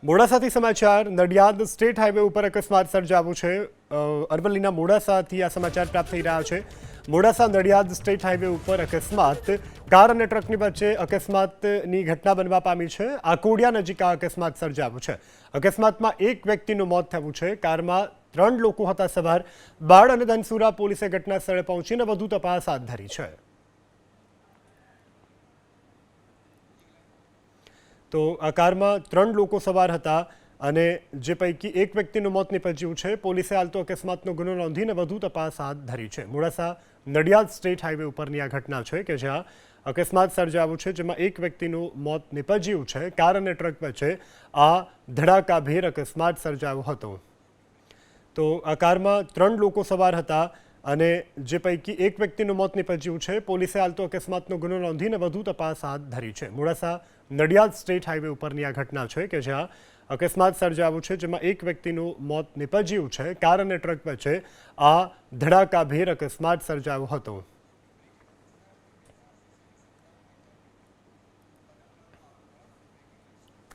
મોડાસાથી સમાચાર Nadiad state highway ઉપર અકસ્માત સર્જાયો છે। અરવલ્લીના મોડાસાથી આ સમાચાર પ્રાપ્ત થઈ રહ્યા છે। મોડાસા નડિયાદ સ્ટેટ હાઈવે ઉપર અકસ્માત કાર અને ટ્રકની વચ્ચે અકસ્માતની ઘટના બનવા પામી છે। આકોડિયા નજીક આ અકસ્માત સર્જાયો છે। અકસ્માતમાં એક વ્યક્તિનું મોત થયું છે। કારમાં 3 લોકો હતા સવાર। બાળ અને ધનસુરા પોલીસે ઘટના સ્થળે પહોંચીને વધુ તપાસ હાથ ધરી છે। તો આ કારમાં 3 લોકો સવાર હતા અને જે પૈકી એક વ્યક્તિનું મોત નિપજ્યું છે। પોલીસે હાલ તો અકસ્માતનો ગુનો નોંધીને વધુ તપાસ હાથ ધરી છે। મોડાસા નડિયાદ સ્ટેટ હાઈવે ઉપરની આ ઘટના છે કે જ્યાં અકસ્માત સર્જાયો છે, જેમાં એક વ્યક્તિનું મોત નિપજ્યું છે। કાર અને ટ્રક વચ્ચે આ ધડાકાભેર અકસ્માત સર્જાયો હતો। તો આ કારમાં 3 લોકો સવાર હતા અને જે પૈકી એક વ્યક્તિનું મોત નિપજ્યું છે। પોલીસે હાલ તો અકસ્માતનો ગુનો નોંધીને વધુ તપાસ હાથ ધરી છે। મોડાસા નડિયાદ સ્ટેટ હાઈવે ઉપરની આ ઘટના છે કે જ્યાં અકસ્માત સર્જાયો છે, જેમાં એક વ્યક્તિનું મોત નિપજ્યું છે। કાર અને ટ્રક વચ્ચે આ ધડાકાભેર અકસ્માત સર્જાયો હતો।